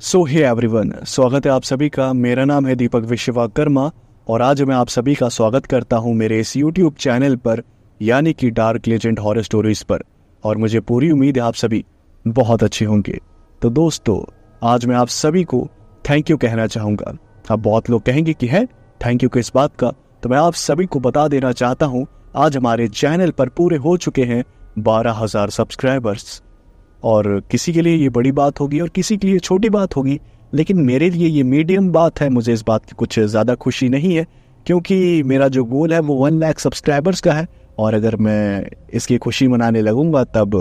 सो hey everyone, स्वागत है आप सभी का। मेरा नाम है दीपक विश्वकर्मा और आज मैं आप सभी का स्वागत करता हूं मेरे इस यूट्यूब चैनल पर, यानी कि डार्क लेजेंड हॉरर स्टोरीज पर। और मुझे पूरी उम्मीद है आप सभी बहुत अच्छे होंगे। तो दोस्तों, आज मैं आप सभी को थैंक यू कहना चाहूँगा। अब बहुत लोग कहेंगे कि है थैंक यू किस बात का, तो मैं आप सभी को बता देना चाहता हूँ आज हमारे चैनल पर पूरे हो चुके हैं 12,000 सब्सक्राइबर्स। और किसी के लिए ये बड़ी बात होगी और किसी के लिए छोटी बात होगी, लेकिन मेरे लिए ये मीडियम बात है। मुझे इस बात की कुछ ज़्यादा खुशी नहीं है, क्योंकि मेरा जो गोल है वो 1 लाख सब्सक्राइबर्स का है। और अगर मैं इसकी खुशी मनाने लगूंगा तब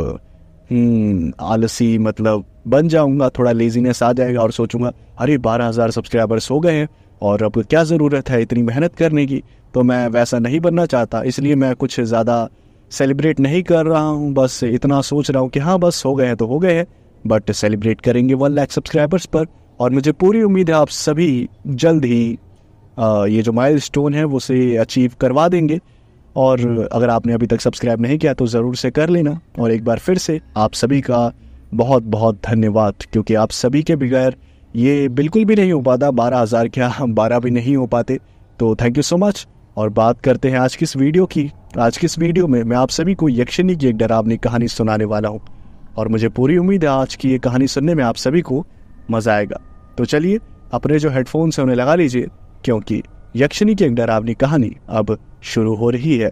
आलसी मतलब बन जाऊंगा, थोड़ा लेजीनेस आ जाएगा और सोचूंगा अरे 12,000 सब्सक्राइबर्स हो गए हैं और अब क्या ज़रूरत है इतनी मेहनत करने की। तो मैं वैसा नहीं बनना चाहता, इसलिए मैं कुछ ज़्यादा सेलिब्रेट नहीं कर रहा हूँ। बस इतना सोच रहा हूँ कि हाँ बस हो गए हैं तो हो गए हैं, बट सेलिब्रेट करेंगे 1 लाख सब्सक्राइबर्स पर। और मुझे पूरी उम्मीद है आप सभी जल्द ही ये जो माइलस्टोन है उसे अचीव करवा देंगे। और अगर आपने अभी तक सब्सक्राइब नहीं किया तो ज़रूर से कर लेना। और एक बार फिर से आप सभी का बहुत बहुत धन्यवाद, क्योंकि आप सभी के बगैर ये बिल्कुल भी नहीं हो पाता। 12,000 क्या 12 भी नहीं हो पाते। तो थैंक यू सो मच। और बात करते हैं आज की इस वीडियो की। आज की इस वीडियो में मैं आप सभी को यक्षिणी की एक डरावनी कहानी सुनाने वाला हूँ और मुझे पूरी उम्मीद है आज की ये कहानी सुनने में आप सभी को मजा आएगा। तो चलिए अपने जो हेडफोन्स हैं उन्हें लगा लीजिए, क्योंकि यक्षिणी की एक डरावनी कहानी अब शुरू हो रही है।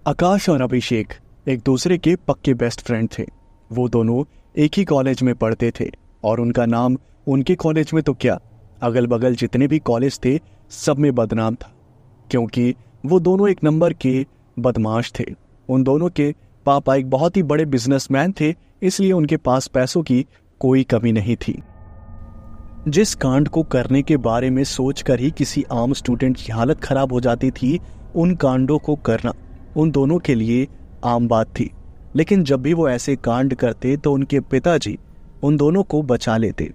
आकाश और अभिषेक एक दूसरे के पक्के बेस्ट फ्रेंड थे। वो दोनों एक ही कॉलेज में पढ़ते थे और उनका नाम उनके कॉलेज में तो क्या, अगल बगल जितने भी कॉलेज थे सब में बदनाम था, क्योंकि वो दोनों एक नंबर के बदमाश थे। उन दोनों के पापा एक बहुत ही बड़े बिजनेसमैन थे, इसलिए उनके पास पैसों की कोई कमी नहीं थी। जिस कांड को करने के बारे में सोचकर ही किसी आम स्टूडेंट की हालत खराब हो जाती थी, उन कांडों को करना उन दोनों के लिए आम बात थी। लेकिन जब भी वो ऐसे कांड करते तो उनके पिताजी उन दोनों को बचा लेते।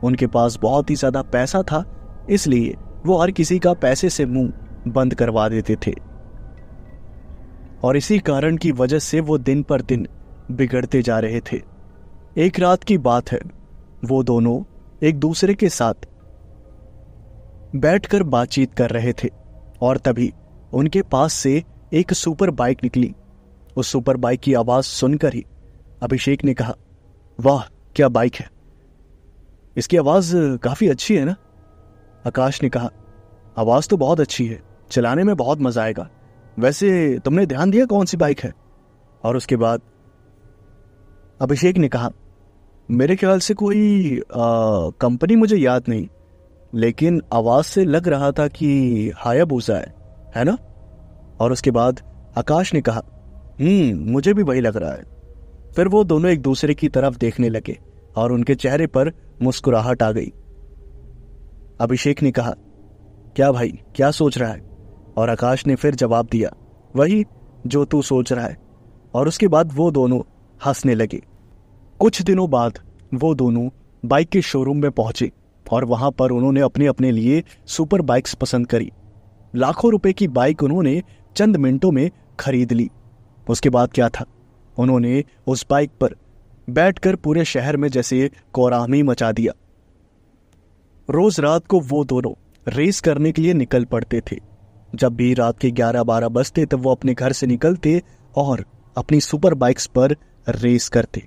उनके पास बहुत ही ज्यादा पैसा था, इसलिए वो हर किसी का पैसे से मुंह बंद करवा देते थे। और इसी कारण की वजह से वो दिन पर दिन बिगड़ते जा रहे थे। एक रात की बात है, वो दोनों एक दूसरे के साथ बैठकर बातचीत कर रहे थे और तभी उनके पास से एक सुपर बाइक निकली। उस सुपर बाइक की आवाज सुनकर ही अभिषेक ने कहा, वाह क्या बाइक है, इसकी आवाज काफी अच्छी है ना। आकाश ने कहा, आवाज तो बहुत अच्छी है, चलाने में बहुत मजा आएगा। वैसे तुमने ध्यान दिया कौन सी बाइक है? और उसके बाद अभिषेक ने कहा, मेरे ख्याल से कोई कंपनी मुझे याद नहीं, लेकिन आवाज से लग रहा था कि हायाबुसा है ना। और उसके बाद आकाश ने कहा, मुझे भी वही लग रहा है। फिर वो दोनों एक दूसरे की तरफ देखने लगे और उनके चेहरे पर मुस्कुराहट आ गई। अभिषेक ने कहा, क्या भाई क्या सोच रहा है? और आकाश ने फिर जवाब दिया, वही जो तू सोच रहा है। और उसके बाद वो दोनों हंसने लगे। कुछ दिनों बाद वो दोनों बाइक के शोरूम में पहुंचे और वहां पर उन्होंने अपने अपने लिए सुपर बाइक्स पसंद करी। लाखों रुपए की बाइक उन्होंने चंद मिनटों में खरीद ली। उसके बाद क्या था, उन्होंने उस बाइक पर बैठकर पूरे शहर में जैसे कोहराम मचा दिया। रोज रात को वो दोनों रेस करने के लिए निकल पड़ते थे। जब भी रात के 11-12 बजते तब वो अपने घर से निकलते और अपनी सुपर बाइक्स पर रेस करते।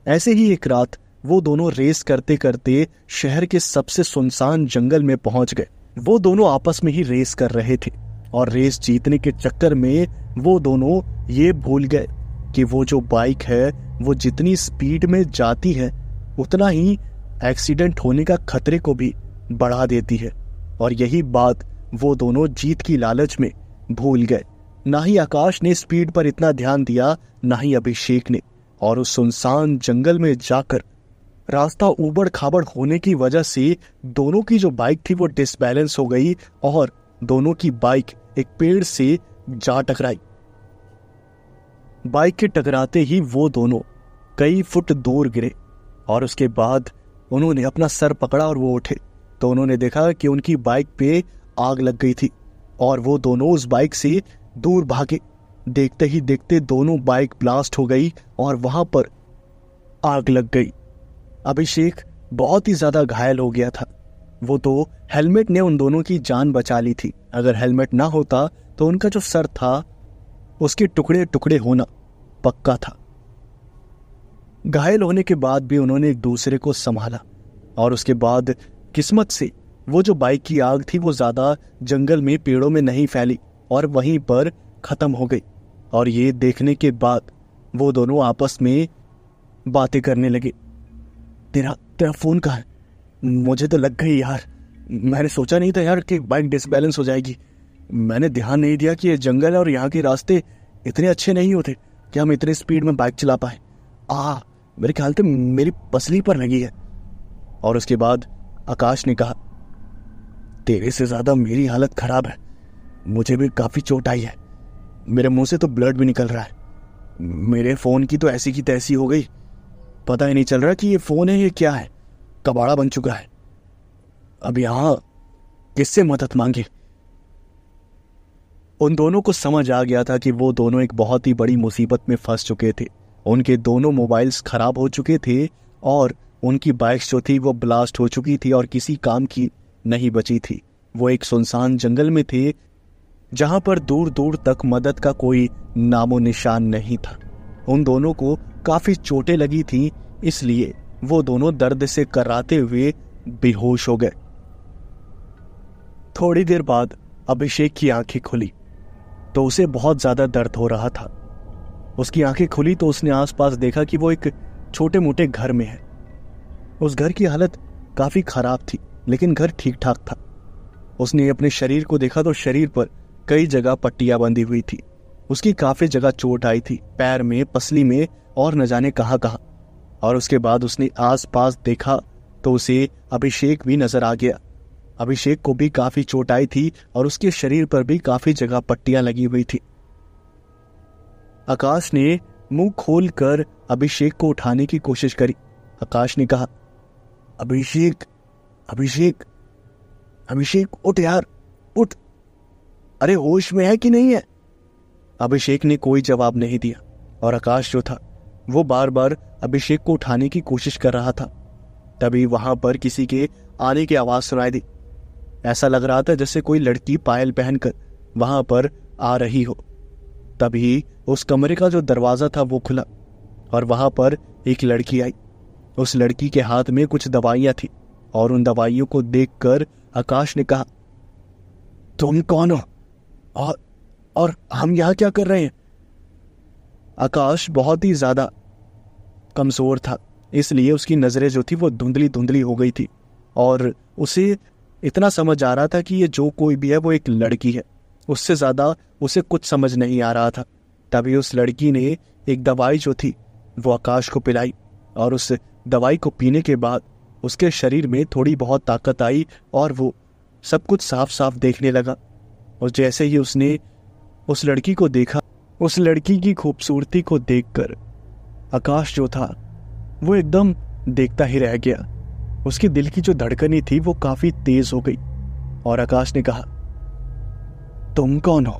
ऐसे ही एक रात वो दोनों रेस करते करते शहर के सबसे सुनसान जंगल में पहुंच गए। वो दोनों आपस में ही रेस कर रहे थे और रेस जीतने के चक्कर में वो दोनों ये भूल गए कि वो जो बाइक है वो जितनी स्पीड में जाती है उतना ही एक्सीडेंट होने का खतरे को भी बढ़ा देती है। और यही बात वो दोनों जीत की लालच में भूल गए। ना ही आकाश ने स्पीड पर इतना ध्यान दिया, ना ही अभिषेक ने। और उस सुनसान जंगल में जाकर रास्ता ऊबड़ खाबड़ होने की वजह से दोनों की जो बाइक थी वो डिसबैलेंस हो गई और दोनों की बाइक एक पेड़ से जा टकराई। बाइक के टकराते ही वो दोनों कई फुट दूर गिरे और उसके बाद उन्होंने अपना सर पकड़ा और वो उठे तो उन्होंने देखा कि उनकी बाइक पे आग लग गई थी और वो दोनों उस बाइक से दूर भागे। देखते ही देखते दोनों बाइक ब्लास्ट हो गई और वहां पर आग लग गई। अभिषेक बहुत ही ज्यादा घायल हो गया था। वो तो हेलमेट ने उन दोनों की जान बचा ली थी। अगर हेलमेट ना होता तो उनका जो सर था उसके टुकड़े टुकड़े होना पक्का था। घायल होने के बाद भी उन्होंने एक दूसरे को संभाला और उसके बाद किस्मत से वो जो बाइक की आग थी वो ज्यादा जंगल में पेड़ों में नहीं फैली और वहीं पर खत्म हो गई। और ये देखने के बाद वो दोनों आपस में बातें करने लगे। तेरा फोन कहाँ है? मुझे तो लग गई यार। मैंने सोचा नहीं था यार कि बाइक डिसबैलेंस हो जाएगी। मैंने ध्यान नहीं दिया कि ये जंगल है और यहाँ के रास्ते इतने अच्छे नहीं होते कि हम इतने स्पीड में बाइक चला पाए। मेरे ख्याल से मेरी पसली पर लगी है। और उसके बाद आकाश ने कहा, तेरे से ज्यादा मेरी हालत खराब है। मुझे भी काफी चोट आई है। मेरे मुंह से तो ब्लड भी निकल रहा है। मेरे फोन की तो ऐसी की तैसी हो गई। पता ही नहीं चल रहा कि ये फोन है ये क्या है। कबाड़ा बन चुका है। अब यहां किससे मदद मांगे? उन दोनों को समझ आ गया था कि वो दोनों एक बहुत ही बड़ी मुसीबत में फंस चुके थे। उनके दोनों मोबाइल्स खराब हो चुके थे और उनकी बाइक्स जो थी वो ब्लास्ट हो चुकी थी और किसी काम की नहीं बची थी। वो एक सुनसान जंगल में थे जहां पर दूर दूर तक मदद का कोई नामो निशान नहीं था। उन दोनों को काफी चोटें लगी थी, इसलिए वो दोनों दर्द से कराते हुए बेहोश हो गए। थोड़ी देर बाद अभिषेक की आंखें खुली तो उसे बहुत ज्यादा दर्द हो रहा था। उसकी आंखें खुली तो उसने आसपास देखा कि वो एक छोटे मोटे घर में है। उस घर की हालत काफी खराब थी लेकिन घर ठीक ठाक था। उसने अपने शरीर को देखा तो शरीर पर कई जगह पट्टियां बंधी हुई थी। उसकी काफी जगह चोट आई थी, पैर में, पसली में और न जाने कहां कहां। और उसके बाद उसने आसपास देखा तो उसे अभिषेक भी नजर आ गया। अभिषेक को भी काफी चोट आई थी और उसके शरीर पर भी काफी जगह पट्टियां लगी हुई थी। आकाश ने मुंह खोलकर अभिषेक को उठाने की कोशिश करी। आकाश ने कहा, अभिषेक अभिषेक अभिषेक उठ यार, उठ। अरे होश में है कि नहीं है? अभिषेक ने कोई जवाब नहीं दिया और आकाश जो था वो बार बार अभिषेक को उठाने की कोशिश कर रहा था। तभी वहां पर किसी के आने की आवाज सुनाई दी। ऐसा लग रहा था जैसे कोई लड़की पायल पहनकर वहां पर आ रही हो। तभी उस कमरे का जो दरवाजा था वो खुला और वहां पर एक लड़की आई। उस लड़की के हाथ में कुछ दवाइयां थी और उन दवाइयों को देखकर आकाश ने कहा, तुम कौन हो और हम यहां क्या कर रहे हैं? आकाश बहुत ही ज्यादा कमजोर था, इसलिए उसकी नजरें जो थी वो धुंधली धुंधली हो गई थी और उसे इतना समझ आ रहा था कि ये जो कोई भी है वो एक लड़की है। उससे ज्यादा उसे कुछ समझ नहीं आ रहा था। तभी उस लड़की ने एक दवाई जो थी वो आकाश को पिलाई और उस दवाई को पीने के बाद उसके शरीर में थोड़ी बहुत ताकत आई और वो सब कुछ साफ साफ देखने लगा। और जैसे ही उसने उस लड़की को देखा, उस लड़की की खूबसूरती को देखकर आकाश जो था वो एकदम देखता ही रह गया। उसके दिल की जो धड़कनी थी वो काफी तेज हो गई और आकाश ने कहा, तुम कौन हो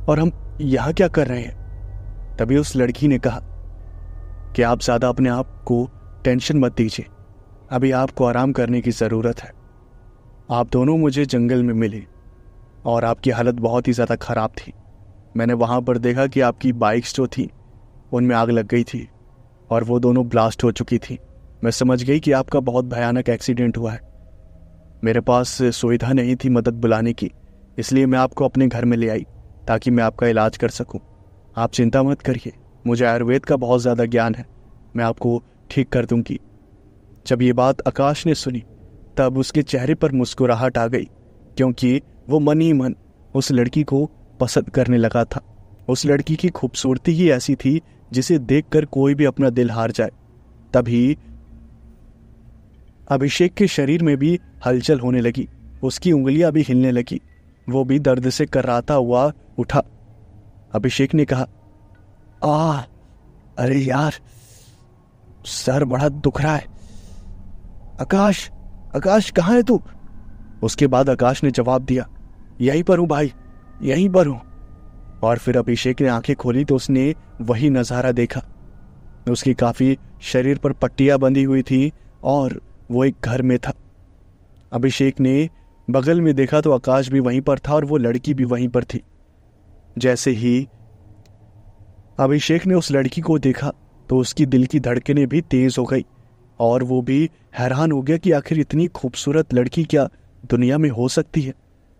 और हम यहां क्या कर रहे हैं? तभी उस लड़की ने कहा कि आप ज्यादा अपने आप को टेंशन मत दीजिए, अभी आपको आराम करने की जरूरत है। आप दोनों मुझे जंगल में मिले और आपकी हालत बहुत ही ज्यादा खराब थी। मैंने वहां पर देखा कि आपकी बाइक्स जो थी उनमें आग लग गई थी और वो दोनों ब्लास्ट हो चुकी थी। मैं समझ गई कि आपका बहुत भयानक एक्सीडेंट हुआ है। मेरे पास सुविधा नहीं थी मदद बुलाने की, इसलिए मैं आपको अपने घर में ले आई ताकि मैं आपका इलाज कर सकूं। आप चिंता मत करिए, मुझे आयुर्वेद का बहुत ज़्यादा ज्ञान है, मैं आपको ठीक कर दूंगी। जब ये बात आकाश ने सुनी तब उसके चेहरे पर मुस्कुराहट आ गई, क्योंकि वो मन ही मन उस लड़की को पसंद करने लगा था। उस लड़की की खूबसूरती ही ऐसी थी जिसे देखकर कोई भी अपना दिल हार जाए। तभी अभिषेक के शरीर में भी हलचल होने लगी, उसकी उंगलियां भी हिलने लगी, वो भी दर्द से कर्राता हुआ उठा। अभिषेक ने कहा, अरे यार, सर बड़ा दुख रहा है। आकाश, आकाश कहाँ है तू? उसके बाद आकाश ने जवाब दिया, यहीं पर हूं भाई, यहीं पर हूं। और फिर अभिषेक ने आंखें खोली तो उसने वही नजारा देखा। उसकी काफी शरीर पर पट्टियां बंधी हुई थी और वो एक घर में था। अभिषेक ने बगल में देखा तो आकाश भी वहीं पर था और वो लड़की भी वहीं पर थी। जैसे ही अभिषेक ने उस लड़की को देखा तो उसकी दिल की धड़कनें भी तेज हो गई और वो भी हैरान हो गया कि आखिर इतनी खूबसूरत लड़की क्या दुनिया में हो सकती है।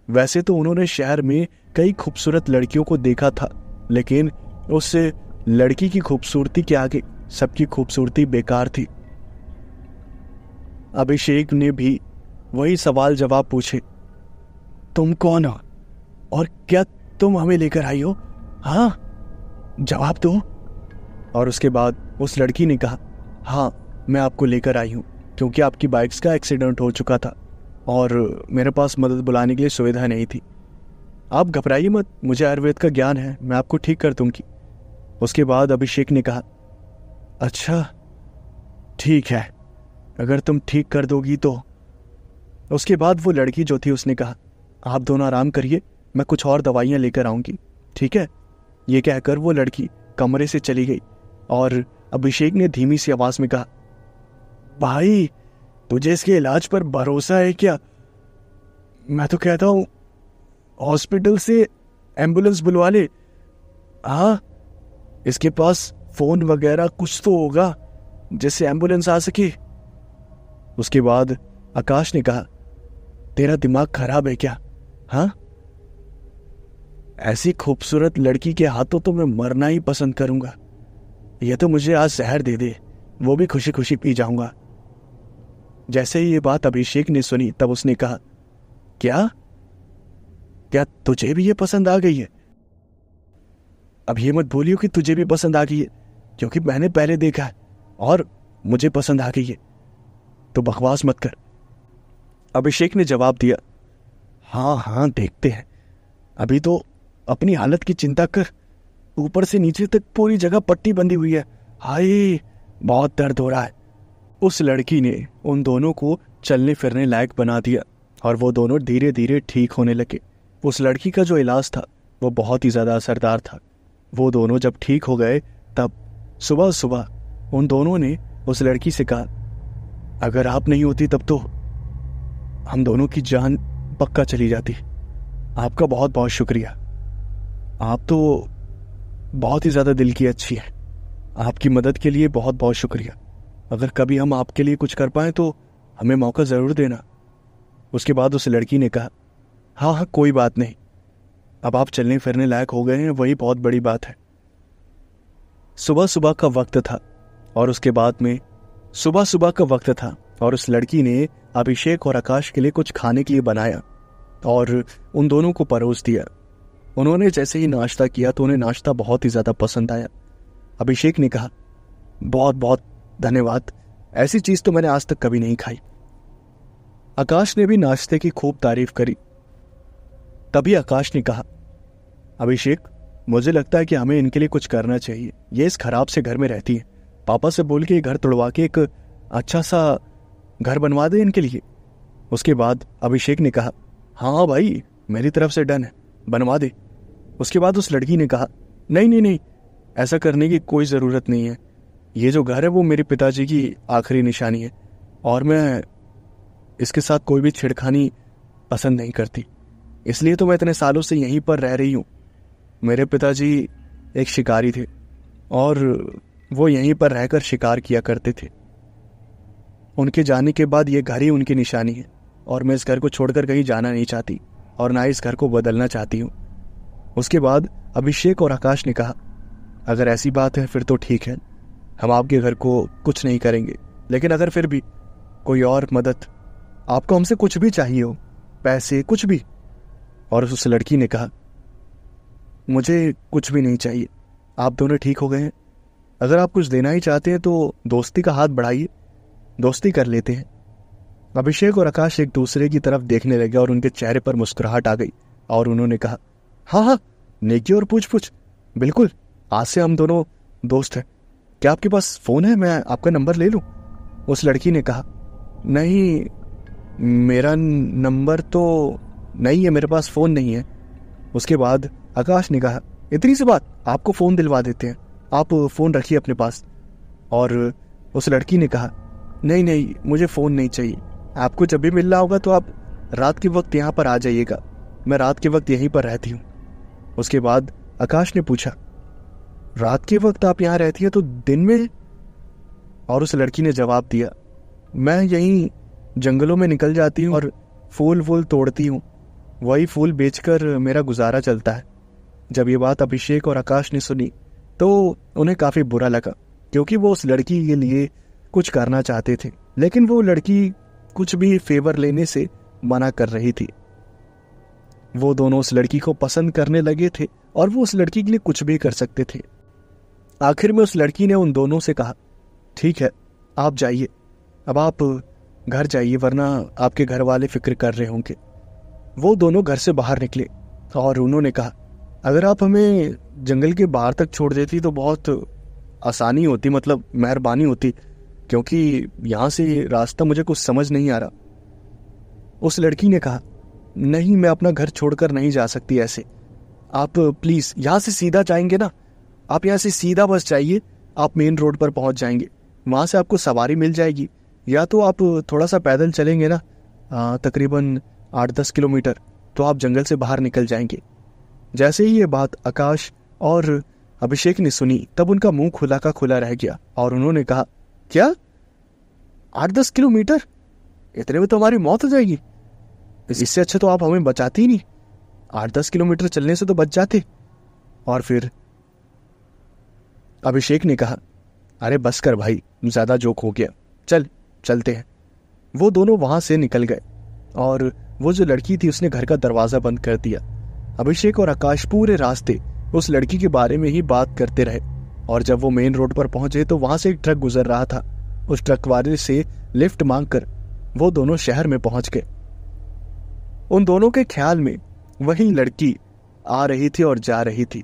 वैसे तो उन्होंने शहर में कई खूबसूरत लड़कियों को देखा था, लेकिन उस लड़की की खूबसूरती के आगे सबकी खूबसूरती बेकार थी। अभिषेक ने भी वही सवाल जवाब पूछे, तुम कौन हो और क्या तुम हमें लेकर आई हो? हाँ, जवाब दो। और उसके बाद उस लड़की ने कहा, हाँ मैं आपको लेकर आई हूँ क्योंकि आपकी बाइक्स का एक्सीडेंट हो चुका था और मेरे पास मदद बुलाने के लिए सुविधा नहीं थी। आप घबराइए मत, मुझे आयुर्वेद का ज्ञान है, मैं आपको ठीक कर दूंगी। उसके बाद अभिषेक ने कहा, अच्छा ठीक है, अगर तुम ठीक कर दोगी तो। उसके बाद वो लड़की जो थी उसने कहा, आप दोनों आराम करिए, मैं कुछ और दवाइयाँ लेकर आऊँगी, ठीक है। ये कहकर वो लड़की कमरे से चली गई और अभिषेक ने धीमी सी आवाज में कहा, भाई तुझे इसके इलाज पर भरोसा है क्या? मैं तो कहता हूं हॉस्पिटल से एम्बुलेंस बुलवा ले। हाँ, इसके पास फोन वगैरह कुछ तो होगा जिससे एम्बुलेंस आ सके। उसके बाद आकाश ने कहा, तेरा दिमाग खराब है क्या? हाँ, ऐसी खूबसूरत लड़की के हाथों तो मैं मरना ही पसंद करूंगा। यह तो मुझे आज जहर दे दे, वो भी खुशी खुशी पी जाऊंगा। जैसे ही ये बात अभिषेक ने सुनी तब उसने कहा, क्या क्या तुझे भी ये पसंद आ गई है? अब ये मत बोलियो कि तुझे भी पसंद आ गई है, क्योंकि मैंने पहले देखा है और मुझे पसंद आ गई है, तो बकवास मत कर। अभिषेक ने जवाब दिया, हाँ हाँ देखते हैं, अभी तो अपनी हालत की चिंता कर, ऊपर से नीचे तक पूरी जगह पट्टी बंधी हुई है, हाय बहुत दर्द हो रहा है। उस लड़की ने उन दोनों को चलने फिरने लायक बना दिया और वो दोनों धीरे धीरे ठीक होने लगे। उस लड़की का जो इलाज था वो बहुत ही ज़्यादा असरदार था। वो दोनों जब ठीक हो गए तब सुबह सुबह उन दोनों ने उस लड़की से कहा, अगर आप नहीं होती तब तो हम दोनों की जान पक्का चली जाती। आपका बहुत बहुत शुक्रिया, आप तो बहुत ही ज़्यादा दिल की अच्छी है। आपकी मदद के लिए बहुत बहुत शुक्रिया। अगर कभी हम आपके लिए कुछ कर पाएं तो हमें मौका ज़रूर देना। उसके बाद उस लड़की ने कहा, हाँ हाँ कोई बात नहीं, अब आप चलने फिरने लायक हो गए हैं, वही बहुत बड़ी बात है। सुबह सुबह का वक्त था और उसके बाद में सुबह सुबह का वक्त था और उस लड़की ने अभिषेक और आकाश के लिए कुछ खाने के लिए बनाया और उन दोनों को परोस दिया। उन्होंने जैसे ही नाश्ता किया तो उन्हें नाश्ता बहुत ही ज़्यादा पसंद आया। अभिषेक ने कहा, बहुत बहुत धन्यवाद, ऐसी चीज़ तो मैंने आज तक कभी नहीं खाई। आकाश ने भी नाश्ते की खूब तारीफ करी। तभी आकाश ने कहा, अभिषेक मुझे लगता है कि हमें इनके लिए कुछ करना चाहिए, ये इस खराब से घर में रहती है, पापा से बोल के घर तोड़वा के एक अच्छा सा घर बनवा दे इनके लिए। उसके बाद अभिषेक ने कहा, हाँ भाई मेरी तरफ से डन है, बनवा दे। उसके बाद उस लड़की ने कहा, नहीं नहीं नहीं, ऐसा करने की कोई ज़रूरत नहीं है, ये जो घर है वो मेरे पिताजी की आखिरी निशानी है और मैं इसके साथ कोई भी छेड़खानी पसंद नहीं करती, इसलिए तो मैं इतने सालों से यहीं पर रह रही हूँ। मेरे पिताजी एक शिकारी थे और वो यहीं पर रहकर शिकार किया करते थे। उनके जाने के बाद ये घर ही उनकी निशानी है और मैं इस घर को छोड़कर कहीं जाना नहीं चाहती और ना इस घर को बदलना चाहती हूँ। उसके बाद अभिषेक और आकाश ने कहा, अगर ऐसी बात है फिर तो ठीक है, हम आपके घर को कुछ नहीं करेंगे, लेकिन अगर फिर भी कोई और मदद, आपको हमसे कुछ भी चाहिए हो, पैसे कुछ भी। और उस लड़की ने कहा, मुझे कुछ भी नहीं चाहिए, आप दोनों ठीक हो गए हैं, अगर आप कुछ देना ही चाहते हैं तो दोस्ती का हाथ बढ़ाइए, दोस्ती कर लेते हैं। अभिषेक और आकाश एक दूसरे की तरफ देखने लगे और उनके चेहरे पर मुस्कुराहट आ गई और उन्होंने कहा, हाँ हाँ नेकी और पूछ पूछ, बिल्कुल आज से हम दोनों दोस्त हैं। क्या आपके पास फ़ोन है, मैं आपका नंबर ले लूँ? उस लड़की ने कहा, नहीं मेरा नंबर तो नहीं है, मेरे पास फ़ोन नहीं है। उसके बाद आकाश ने कहा, इतनी सी बात, आपको फ़ोन दिलवा देते हैं, आप फ़ोन रखिए अपने पास। और उस लड़की ने कहा, नहीं नहीं, मुझे फ़ोन नहीं चाहिए। आपको जब भी मिलना होगा तो आप रात के वक्त यहाँ पर आ जाइएगा, मैं रात के वक्त यहीं पर रहती हूँ। उसके बाद आकाश ने पूछा, रात के वक्त आप यहाँ रहती हैं तो दिन में? और उस लड़की ने जवाब दिया, मैं यहीं जंगलों में निकल जाती हूँ और फूल वूल तोड़ती हूँ, वही फूल बेचकर मेरा गुजारा चलता है। जब ये बात अभिषेक और आकाश ने सुनी तो उन्हें काफ़ी बुरा लगा, क्योंकि वो उस लड़की के लिए कुछ करना चाहते थे, लेकिन वो लड़की कुछ भी फेवर लेने से मना कर रही थी। वो दोनों उस लड़की को पसंद करने लगे थे और वो उस लड़की के लिए कुछ भी कर सकते थे। आखिर में उस लड़की ने उन दोनों से कहा, ठीक है आप जाइए, अब आप घर जाइए, वरना आपके घर वाले फिक्र कर रहे होंगे। वो दोनों घर से बाहर निकले और उन्होंने कहा, अगर आप हमें जंगल के बाहर तक छोड़ देती तो बहुत आसानी होती, मतलब मेहरबानी होती, क्योंकि यहाँ से रास्ता मुझे कुछ समझ नहीं आ रहा। उस लड़की ने कहा, नहीं मैं अपना घर छोड़कर नहीं जा सकती ऐसे, आप प्लीज़ यहाँ से सीधा जाएंगे ना, आप यहाँ से सीधा बस जाइए, आप मेन रोड पर पहुँच जाएंगे, वहाँ से आपको सवारी मिल जाएगी, या तो आप थोड़ा सा पैदल चलेंगे ना, तकरीबन 8-10 किलोमीटर, तो आप जंगल से बाहर निकल जाएंगे। जैसे ही ये बात आकाश और अभिषेक ने सुनी तब उनका मुंह खुला का खुला रह गया और उन्होंने कहा, क्या 8-10 किलोमीटर? इतने में तो हमारी मौत हो जाएगी, इससे अच्छा तो आप हमें बचाती ही नहीं, 8-10 किलोमीटर चलने से तो बच जाते। और फिर अभिषेक ने कहा, अरे बस कर भाई, ज्यादा जोक हो गया, चल चलते हैं। वो दोनों वहां से निकल गए और वो जो लड़की थी उसने घर का दरवाजा बंद कर दिया। अभिषेक और आकाश पूरे रास्ते उस लड़की के बारे में ही बात करते रहे और जब वो मेन रोड पर पहुंचे तो वहां से एक ट्रक गुजर रहा था। उस ट्रक वाले से लिफ्ट मांगकर वो दोनों शहर में पहुंच गए। उन दोनों के ख्याल में वही लड़की आ रही थी और जा रही थी।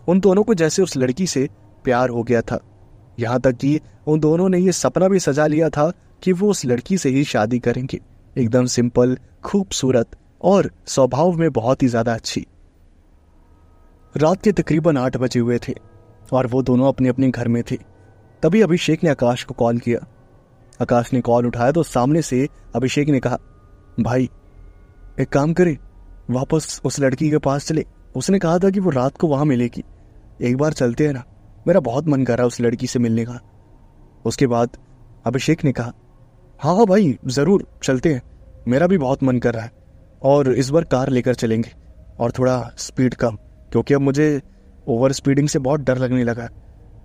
उन दोनों को जैसे उस लड़की से प्यार हो गया था, यहाँ तक कि उन दोनों ने ये सपना भी सजा लिया था कि वो उस लड़की से ही शादी करेंगे, एकदम सिंपल, खूबसूरत और स्वभाव में बहुत ही ज्यादा अच्छी। रात के तकरीबन 8 बजे हुए थे और वो दोनों अपने अपने घर में थे। तभी अभिषेक ने आकाश को कॉल किया। आकाश ने कॉल उठाया तो सामने से अभिषेक ने कहा, भाई एक काम करे, वापस उस लड़की के पास चले, उसने कहा था कि वो रात को वहां मिलेगी, एक बार चलते हैं ना, मेरा बहुत मन कर रहा है उस लड़की से मिलने का। उसके बाद अभिषेक ने कहा, हाँ हाँ भाई जरूर चलते हैं, मेरा भी बहुत मन कर रहा है, और इस बार कार लेकर चलेंगे और थोड़ा स्पीड कम, क्योंकि अब मुझे ओवर स्पीडिंग से बहुत डर लगने लगा है।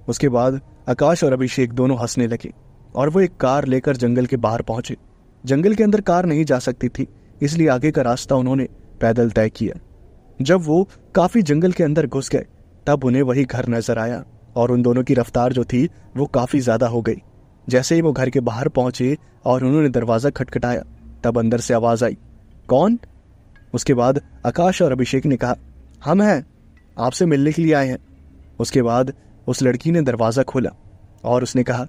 उसके बाद आकाश और अभिषेक दोनों हंसने लगे और वो एक कार लेकर जंगल के बाहर पहुंचे। जंगल के अंदर कार नहीं जा सकती थी, इसलिए आगे का रास्ता उन्होंने पैदल तय किया। जब वो काफी जंगल के अंदर घुस गए तब उन्हें वही घर नजर आया और उन दोनों की रफ्तार जो थी वो काफी ज्यादा हो गई। जैसे ही वो घर के बाहर पहुंचे और उन्होंने दरवाजा खटखटाया तब अंदर से आवाज आई, कौन? उसके बाद आकाश और अभिषेक ने कहा, हम हैं, आपसे मिलने के लिए आए हैं। उसके बाद उस लड़की ने दरवाजा खोला और उसने कहा,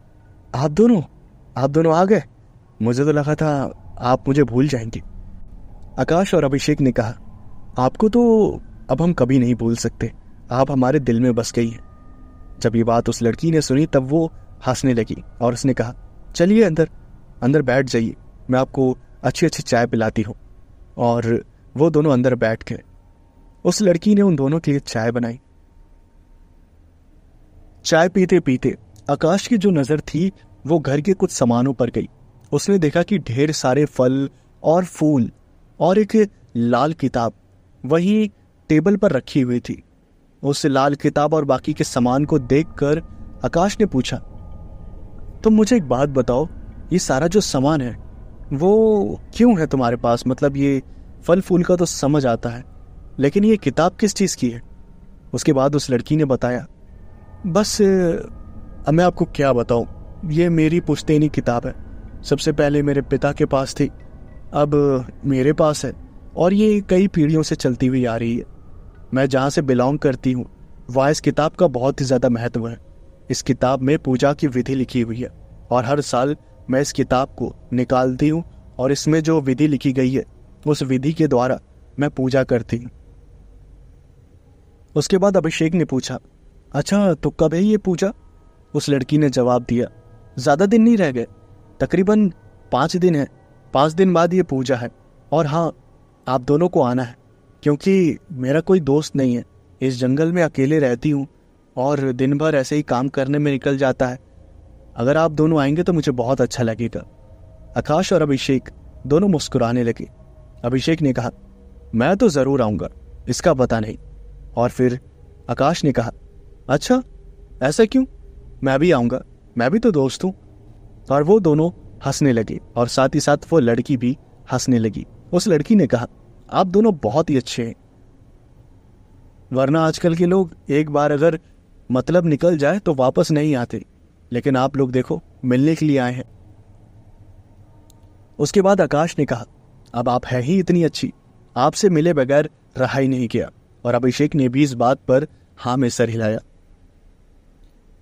आप दोनों आ गए, मुझे तो लगा था आप मुझे भूल जाएंगे। आकाश और अभिषेक ने कहा, आपको तो अब हम कभी नहीं भूल सकते, आप हमारे दिल में बस गई हैं। जब ये बात उस लड़की ने सुनी तब वो हंसने लगी और उसने कहा, चलिए अंदर बैठ जाइए, मैं आपको अच्छी अच्छी चाय पिलाती हूँ। और वो दोनों अंदर बैठ गए। उस लड़की ने उन दोनों के लिए चाय बनाई। चाय पीते पीते आकाश की जो नजर थी वो घर के कुछ सामानों पर गई। उसने देखा कि ढेर सारे फल और फूल और एक लाल किताब वही टेबल पर रखी हुई थी। उस लाल किताब और बाकी के सामान को देखकर आकाश ने पूछा, तुम मुझे एक बात बताओ, ये सारा जो सामान है वो क्यों है तुम्हारे पास? मतलब ये फल फूल का तो समझ आता है, लेकिन ये किताब किस चीज की है? उसके बाद उस लड़की ने बताया, बस अब मैं आपको क्या बताऊं, ये मेरी पुश्तैनी किताब है। सबसे पहले मेरे पिता के पास थी, अब मेरे पास है, और ये कई पीढ़ियों से चलती हुई आ रही है। मैं जहाँ से बिलोंग करती हूँ वहाँ इस किताब का बहुत ही ज़्यादा महत्व है। इस किताब में पूजा की विधि लिखी हुई है और हर साल मैं इस किताब को निकालती हूँ और इसमें जो विधि लिखी गई है उस विधि के द्वारा मैं पूजा करती हूँ। उसके बाद अभिषेक ने पूछा, अच्छा तो कब है ये पूजा? उस लड़की ने जवाब दिया, ज़्यादा दिन नहीं रह गए, तकरीबन 5 दिन है, 5 दिन बाद ये पूजा है। और हाँ, आप दोनों को आना है, क्योंकि मेरा कोई दोस्त नहीं है, इस जंगल में अकेले रहती हूँ और दिन भर ऐसे ही काम करने में निकल जाता है। अगर आप दोनों आएंगे तो मुझे बहुत अच्छा लगेगा। आकाश और अभिषेक दोनों मुस्कुराने लगे। अभिषेक ने कहा, मैं तो ज़रूर आऊँगा, इसका पता नहीं। और फिर आकाश ने कहा, अच्छा ऐसा क्यों, मैं भी आऊँगा, मैं भी तो दोस्त हूँ। और वो दोनों हंसने लगे और साथ ही साथ वो लड़की भी हंसने लगी। उस लड़की ने कहा, आप दोनों बहुत ही अच्छे हैं, वरना आजकल के लोग एक बार अगर मतलब निकल जाए तो वापस नहीं आते, लेकिन आप लोग देखो मिलने के लिए आए हैं। उसके बाद आकाश ने कहा, अब आप है ही इतनी अच्छी, आपसे मिले बगैर रहा ही नहीं गया। और अभिषेक ने भी इस बात पर हाँ में सर हिलाया।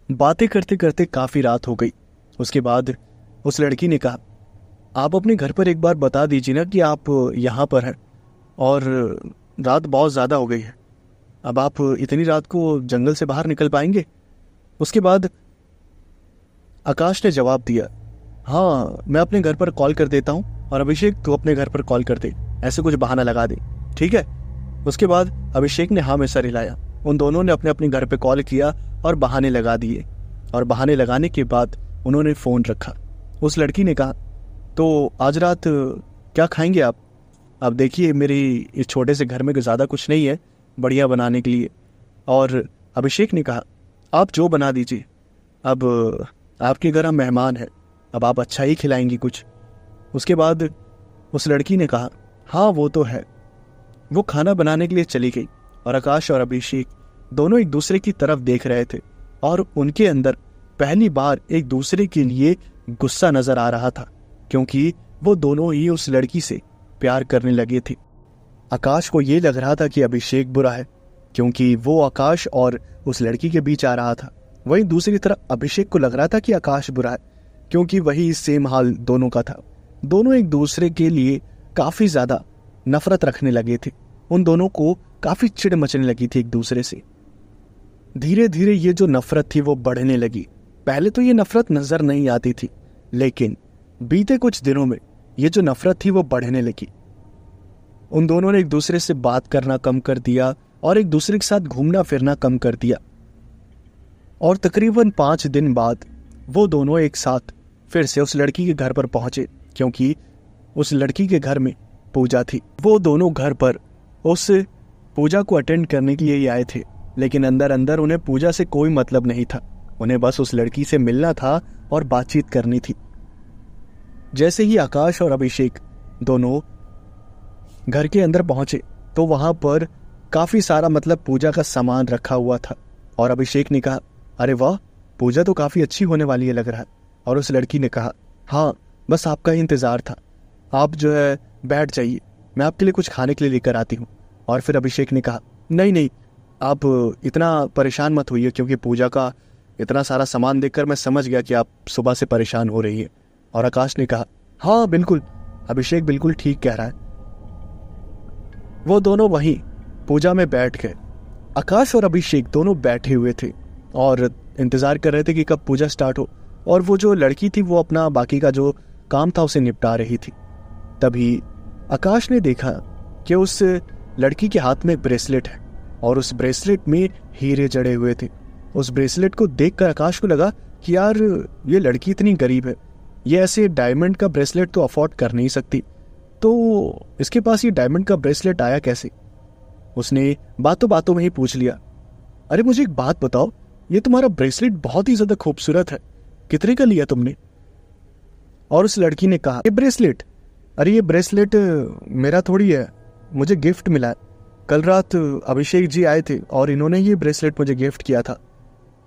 बातें करते करते काफी रात हो गई। उसके बाद उस लड़की ने कहा, आप अपने घर पर एक बार बता दीजिए ना कि आप यहाँ पर हैं, और रात बहुत ज़्यादा हो गई है, अब आप इतनी रात को जंगल से बाहर निकल पाएंगे? उसके बाद आकाश ने जवाब दिया, हाँ मैं अपने घर पर कॉल कर देता हूँ, और अभिषेक तू अपने घर पर कॉल कर दे, ऐसे कुछ बहाना लगा दे, ठीक है? उसके बाद अभिषेक ने हाँ में सर हिलाया। उन दोनों ने अपने अपने घर पे कॉल किया और बहाने लगा दिए, और बहाने लगाने के बाद उन्होंने फ़ोन रखा। उस लड़की ने कहा, तो आज रात क्या खाएंगे आप? अब देखिए मेरी इस छोटे से घर में ज़्यादा कुछ नहीं है बढ़िया बनाने के लिए। और अभिषेक ने कहा, आप जो बना दीजिए, अब आपके घर हम मेहमान हैं, अब आप अच्छा ही खिलाएंगी कुछ। उसके बाद उस लड़की ने कहा, हाँ वो तो है। वो खाना बनाने के लिए चली गई और आकाश और अभिषेक दोनों एक दूसरे की तरफ देख रहे थे, और उनके अंदर पहली बार एक दूसरे के लिए गुस्सा नजर आ रहा था, क्योंकि वो दोनों ही उस लड़की से प्यार करने लगे थे। आकाश को ये लग रहा था कि अभिषेक बुरा है, क्योंकि वो आकाश और उस लड़की के बीच आ रहा था। वहीं दूसरी तरफ अभिषेक को लग रहा था कि आकाश बुरा है, क्योंकि वही सेम हाल दोनों का था। दोनों एक दूसरे के लिए काफी ज्यादा नफरत रखने लगे थे। उन दोनों को काफी चिढ़ मचने लगी थी एक दूसरे से। धीरे धीरे ये जो नफरत थी वो बढ़ने लगी। पहले तो ये नफरत नजर नहीं आती थी, लेकिन बीते कुछ दिनों में ये जो नफरत थी वो बढ़ने लगी। उन दोनों ने एक दूसरे से बात करना कम कर दिया और एक दूसरे के साथ घूमना फिरना कम कर दिया। और तकरीबन 5 दिन बाद वो दोनों एक साथ फिर से उस लड़की के घर पर पहुंचे, क्योंकि उस लड़की के घर में पूजा थी। वो दोनों घर पर उस पूजा को अटेंड करने के लिए ही आए थे, लेकिन अंदर अंदर उन्हें पूजा से कोई मतलब नहीं था। उन्हें बस उस लड़की से मिलना था और बातचीत करनी थी। जैसे ही आकाश और अभिषेक दोनों घर के अंदर पहुंचे तो वहां पर काफी सारा पूजा का सामान रखा हुआ था। और अभिषेक ने कहा, अरे वाह, पूजा तो काफी अच्छी होने वाली है लग रहा है। और उस लड़की ने कहा, हाँ बस आपका ही इंतजार था, आप जो है बैठ जाइए, मैं आपके लिए कुछ खाने के लिए लेकर आती हूँ। और फिर अभिषेक ने कहा, नहीं नहीं, आप इतना परेशान मत होइए, क्योंकि पूजा का इतना सारा सामान देखकर मैं समझ गया कि आप सुबह से परेशान हो रही है। और आकाश ने कहा, हाँ बिल्कुल, अभिषेक बिल्कुल ठीक कह रहा है। वो दोनों वहीं पूजा में बैठ गए। आकाश और अभिषेक दोनों बैठे हुए थे और इंतजार कर रहे थे कि कब पूजा स्टार्ट हो। और वो जो लड़की थी वो अपना बाकी का जो काम था उसे निपटा रही थी। तभी आकाश ने देखा कि उस लड़की के हाथ में एक ब्रेसलेट है और उस ब्रेसलेट में हीरे जड़े हुए थे। उस ब्रेसलेट को देखकर आकाश को लगा कि यार ये लड़की इतनी गरीब है, ये ऐसे डायमंड का ब्रेसलेट तो अफोर्ड कर नहीं सकती, तो इसके पास ये डायमंड का ब्रेसलेट आया कैसे? उसने बातों बातों में ही पूछ लिया, अरे मुझे एक बात बताओ, ये तुम्हारा ब्रेसलेट बहुत ही ज्यादा खूबसूरत है, कितने का लिया तुमने? और उस लड़की ने कहा, ये ब्रेसलेट, अरे ये ब्रेसलेट मेरा थोड़ी है, मुझे गिफ्ट मिला है। कल रात अभिषेक जी आए थे और इन्होंने ये ब्रेसलेट मुझे गिफ्ट किया था।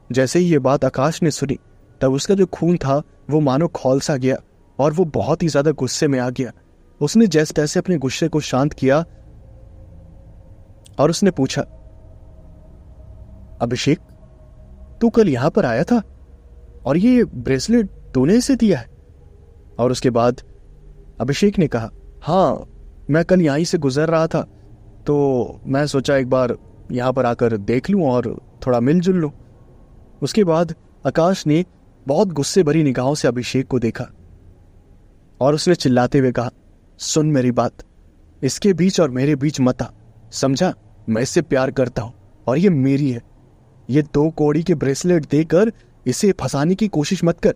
जैसे ही ये बात आकाश ने सुनी तब उसका जो खून था वो मानो खौल सा गया और वो बहुत ही ज्यादा गुस्से में आ गया। उसने जैसे तैसे अपने गुस्से को शांत किया और उसने पूछा, अभिषेक तू कल यहां पर आया था और ये ब्रेसलेट तूने इसे दिया है? और उसके बाद अभिषेक ने कहा, हाँ मैं कल यहीं से गुजर रहा था तो मैं सोचा एक बार यहां पर आकर देख लूं और थोड़ा मिलजुल लूं। उसके बाद आकाश ने बहुत गुस्से भरी निगाहों से अभिषेक को देखा और उसने चिल्लाते हुए कहा, सुन मेरी बात, इसके बीच और मेरे बीच मत आ, समझा? मैं इससे प्यार करता हूं और ये मेरी है। ये 2 कौड़ी के ब्रेसलेट देकर इसे फंसाने की कोशिश मत कर।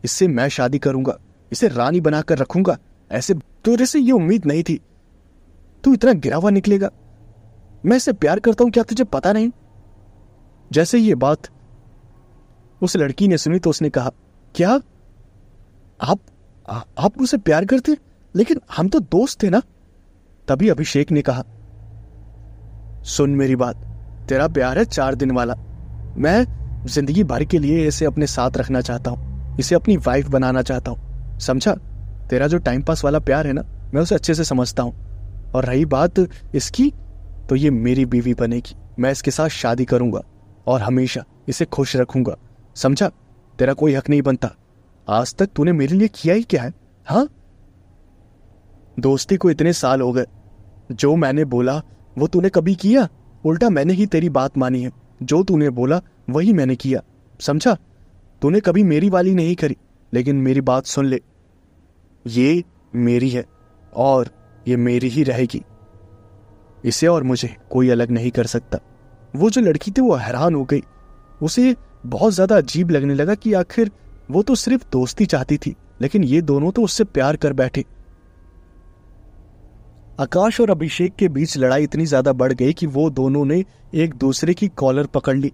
इससे मैं शादी करूंगा, इसे रानी बनाकर रखूंगा। ऐसे तेरे से ये उम्मीद नहीं थी, तू इतना गिरा हुआ निकलेगा। मैं इससे प्यार करता हूं, क्या तुझे पता नहीं? जैसे ये बात उस लड़की ने सुनी तो उसने कहा, क्या आप मुझसे प्यार करते? लेकिन हम तो दोस्त थे ना। तभी अभिषेक ने कहा, सुन मेरी बात, तेरा प्यार है 4 दिन वाला। मैं जिंदगी भर के लिए इसे अपने साथ रखना चाहता हूं, इसे अपनी वाइफ बनाना चाहता हूं, समझा? तेरा जो टाइम पास वाला प्यार है ना, मैं उसे अच्छे से समझता हूं। और रही बात इसकी, तो ये मेरी बीवी बनेगी। मैं इसके साथ शादी करूंगा और हमेशा इसे खुश रखूंगा, समझा? तेरा कोई हक नहीं बनता। आज तक तूने मेरे लिए किया ही क्या है? हाँ, दोस्ती को इतने साल हो गए, जो मैंने बोला वो तूने कभी किया? उल्टा मैंने ही तेरी बात मानी है। जो तूने बोला वही मैंने किया, समझा? तूने कभी मेरी वाली नहीं करी। लेकिन मेरी बात सुन ले, ये मेरी है और ये मेरी ही रहेगी। इसे और मुझे कोई अलग नहीं कर सकता। वो जो लड़की थी वो हैरान हो गई। उसे बहुत ज्यादा अजीब लगने लगा कि आखिर वो तो सिर्फ दोस्ती चाहती थी, लेकिन ये दोनों तो उससे प्यार कर बैठे। आकाश और अभिषेक के बीच लड़ाई इतनी ज्यादा बढ़ गई कि वो दोनों ने एक दूसरे की कॉलर पकड़ ली।